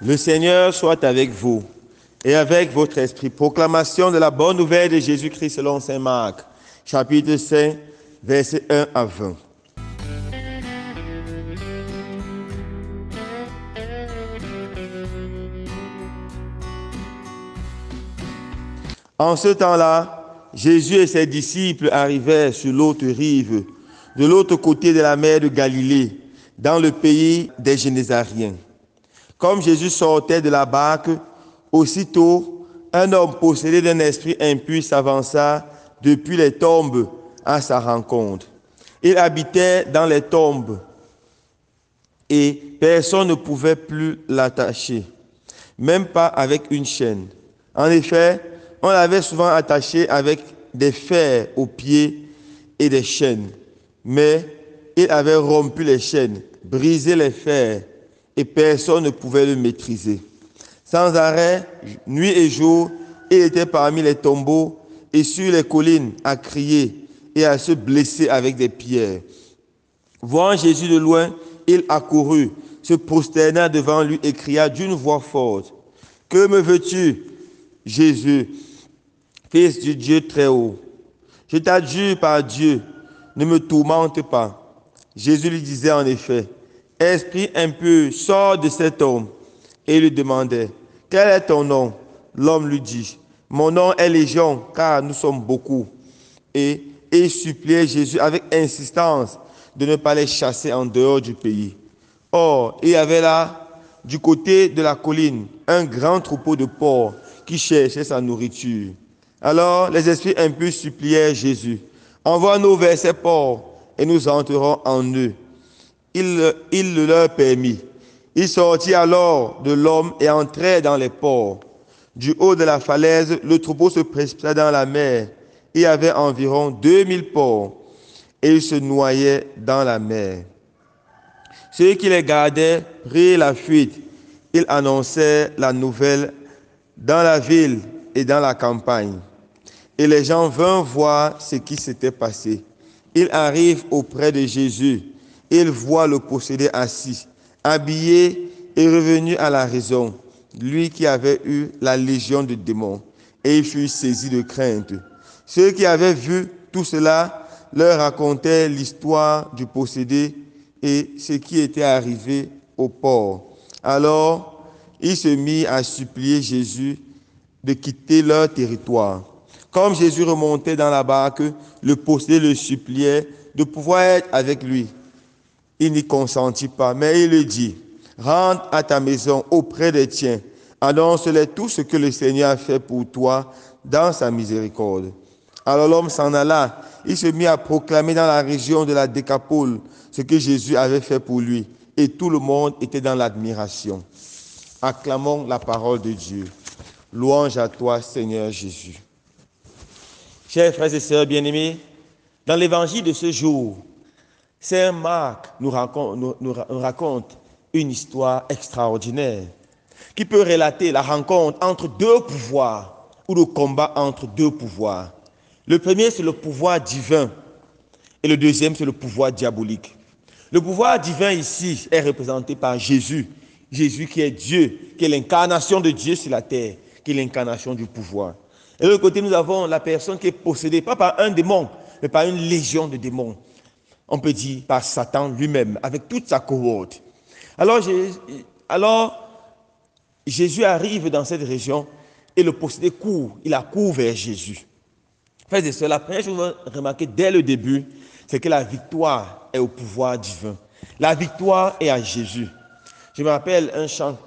Le Seigneur soit avec vous et avec votre esprit. Proclamation de la bonne nouvelle de Jésus-Christ selon saint Marc, chapitre 5, versets 1 à 20. En ce temps-là, Jésus et ses disciples arrivèrent sur l'autre rive, de l'autre côté de la mer de Galilée, dans le pays des Génésariens. Comme Jésus sortait de la barque, aussitôt, un homme possédé d'un esprit impur s'avança depuis les tombes à sa rencontre. Il habitait dans les tombes et personne ne pouvait plus l'attacher, même pas avec une chaîne. En effet, on l'avait souvent attaché avec des fers aux pieds et des chaînes, mais il avait rompu les chaînes, brisé les fers, et personne ne pouvait le maîtriser. Sans arrêt, nuit et jour, il était parmi les tombeaux et sur les collines à crier et à se blesser avec des pierres. Voyant Jésus de loin, il accourut, se prosterna devant lui et cria d'une voix forte: « Que me veux-tu, Jésus, Fils du Dieu très haut? Je t'adjure par Dieu, ne me tourmente pas. » Jésus lui disait en effet: « Esprit impur, sors de cet homme. » Et il lui demandait: « Quel est ton nom ?» L'homme lui dit: « Mon nom est Légion, car nous sommes beaucoup. » Et il suppliait Jésus avec insistance de ne pas les chasser en dehors du pays. Or, il y avait là, du côté de la colline, un grand troupeau de porcs qui cherchait sa nourriture. Alors les esprits impurs supplièrent Jésus: « Envoie-nous vers ces porcs, et nous entrerons en eux. » Il le leur permit. Il sortit alors de l'homme et entrait dans les porcs. Du haut de la falaise, le troupeau se précipita dans la mer. Il y avait environ 2000 porcs, et ils se noyaient dans la mer. Ceux qui les gardaient prirent la fuite. Ils annonçaient la nouvelle dans la ville et dans la campagne. Et les gens vinrent voir ce qui s'était passé. Ils arrivent auprès de Jésus. Ils voient le possédé assis, habillé et revenu à la raison, lui qui avait eu la légion de démons. Et ils furent saisis de crainte. Ceux qui avaient vu tout cela leur racontaient l'histoire du possédé et ce qui était arrivé au porc. Alors, ils se mirent à supplier Jésus de quitter leur territoire. Comme Jésus remontait dans la barque, le possédé le suppliait de pouvoir être avec lui. Il n'y consentit pas, mais il lui dit: « Rentre à ta maison auprès des tiens, annonce-les tout ce que le Seigneur a fait pour toi dans sa miséricorde. » Alors l'homme s'en alla, il se mit à proclamer dans la région de la Décapole ce que Jésus avait fait pour lui, et tout le monde était dans l'admiration. Acclamons la parole de Dieu. Louange à toi, Seigneur Jésus. Chers frères et sœurs bien-aimés, dans l'évangile de ce jour, saint Marc nous raconte une histoire extraordinaire qui peut relater la rencontre entre deux pouvoirs ou le combat entre deux pouvoirs. Le premier, c'est le pouvoir divin et le deuxième, c'est le pouvoir diabolique. Le pouvoir divin ici est représenté par Jésus. Jésus qui est Dieu, qui est l'incarnation de Dieu sur la terre, qui est l'incarnation du pouvoir. Et de l'autre côté, nous avons la personne qui est possédée, pas par un démon, mais par une légion de démons. On peut dire par Satan lui-même, avec toute sa cohorte. Alors Jésus arrive dans cette région et le possédé court, il accourt vers Jésus. Frères et sœurs, la première chose que vous remarquez dès le début, c'est que la victoire est au pouvoir divin. La victoire est à Jésus. Je me rappelle un chant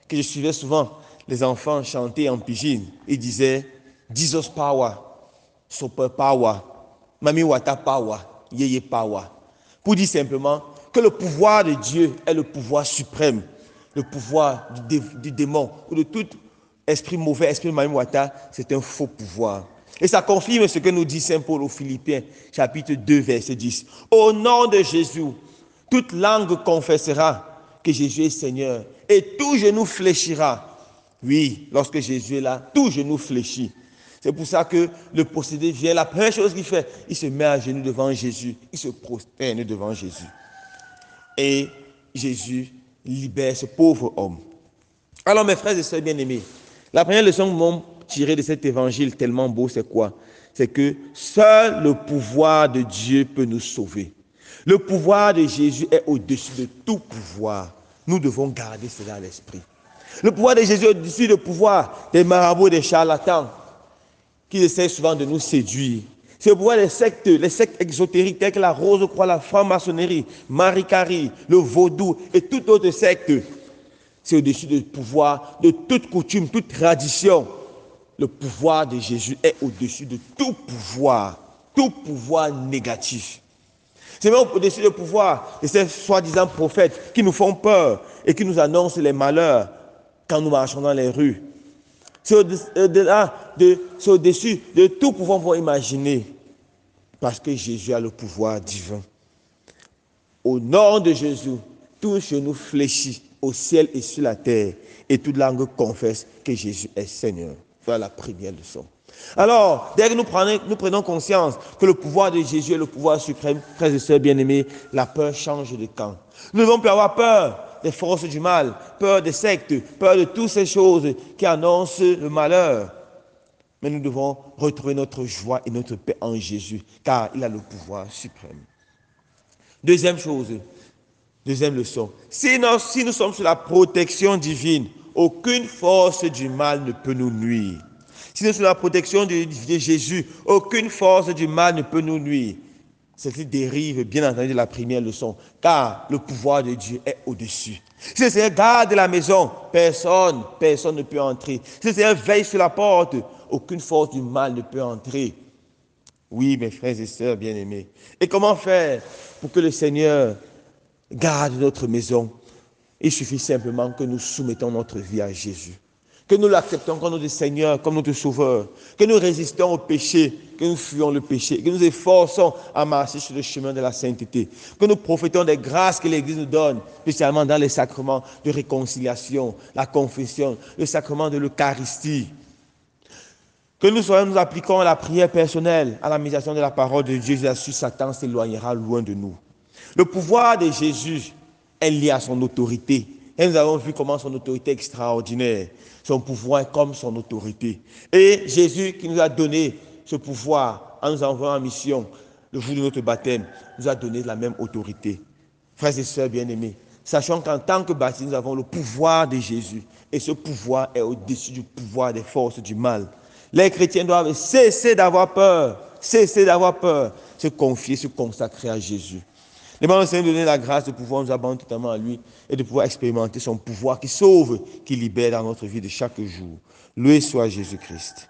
que je suivais souvent, les enfants chantaient en pidgin. Ils disaient: « Jesus power, super power, mami wata power, yeye power ». Pour dire simplement que le pouvoir de Dieu est le pouvoir suprême, le pouvoir du démon ou de tout esprit mauvais, esprit mami wata, c'est un faux pouvoir. Et ça confirme ce que nous dit saint Paul aux Philippiens, chapitre 2, verset 10. « Au nom de Jésus, toute langue confessera que Jésus est Seigneur et tout genou fléchira. » Oui, lorsque Jésus est là, tout genou fléchit. C'est pour ça que le possédé vient, la première chose qu'il fait, il se met à genoux devant Jésus, il se prosterne devant Jésus. Et Jésus libère ce pauvre homme. Alors mes frères et sœurs bien-aimés, la première leçon que nous avons tirée de cet évangile tellement beau, c'est quoi? C'est que seul le pouvoir de Dieu peut nous sauver. Le pouvoir de Jésus est au-dessus de tout pouvoir. Nous devons garder cela à l'esprit. Le pouvoir de Jésus est au-dessus du pouvoir des marabouts et des charlatans qui essaient souvent de nous séduire. C'est le pouvoir des sectes, les sectes exotériques telles que la Rose-Croix, la franc-maçonnerie, Marie-Carie, le vaudou et toute autre secte. C'est au-dessus du pouvoir de toute coutume, toute tradition. Le pouvoir de Jésus est au-dessus de tout pouvoir négatif. C'est même au-dessus du pouvoir de ces soi-disant prophètes qui nous font peur et qui nous annoncent les malheurs quand nous marchons dans les rues. C'est au-dessus de tout pouvoir qu'on peut imaginer parce que Jésus a le pouvoir divin. Au nom de Jésus, tout genou fléchit au ciel et sur la terre et toute langue confesse que Jésus est Seigneur. Voilà la première leçon. Alors, dès que nous prenons conscience que le pouvoir de Jésus est le pouvoir suprême, frères et sœurs bien-aimés, la peur change de camp. Nous ne devons plus avoir peur des forces du mal, peur des sectes, peur de toutes ces choses qui annoncent le malheur. Mais nous devons retrouver notre joie et notre paix en Jésus, car il a le pouvoir suprême. Deuxième leçon. Si nous sommes sous la protection divine, aucune force du mal ne peut nous nuire. Si nous sommes sous la protection de Jésus, aucune force du mal ne peut nous nuire. Ceci dérive bien entendu de la première leçon, car le pouvoir de Dieu est au-dessus. Si le Seigneur garde la maison, personne ne peut entrer. Si le Seigneur veille sur la porte, aucune force du mal ne peut entrer. Oui, mes frères et sœurs bien-aimés. Et comment faire pour que le Seigneur garde notre maison? Il suffit simplement que nous soumettons notre vie à Jésus. Que nous l'acceptons comme notre Seigneur, comme notre Sauveur. Que nous résistons au péché, que nous fuyons le péché. Que nous efforçons à marcher sur le chemin de la sainteté. Que nous profitons des grâces que l'Église nous donne, spécialement dans les sacrements de réconciliation, la confession, le sacrement de l'Eucharistie. Que nous appliquons à la prière personnelle, à la méditation de la parole de Dieu, Jésus, Satan s'éloignera loin de nous. Le pouvoir de Jésus est lié à son autorité. Et nous avons vu comment son autorité est extraordinaire. Son pouvoir est comme son autorité. Et Jésus qui nous a donné ce pouvoir en nous envoyant en mission le jour de notre baptême, nous a donné la même autorité. Frères et sœurs bien-aimés, sachant qu'en tant que baptisés, nous avons le pouvoir de Jésus. Et ce pouvoir est au-dessus du pouvoir des forces du mal. Les chrétiens doivent cesser d'avoir peur, se confier, se consacrer à Jésus. Demandons au Seigneur de donner la grâce de pouvoir nous abandonner totalement à lui et de pouvoir expérimenter son pouvoir qui sauve, qui libère dans notre vie de chaque jour. Loué soit Jésus-Christ.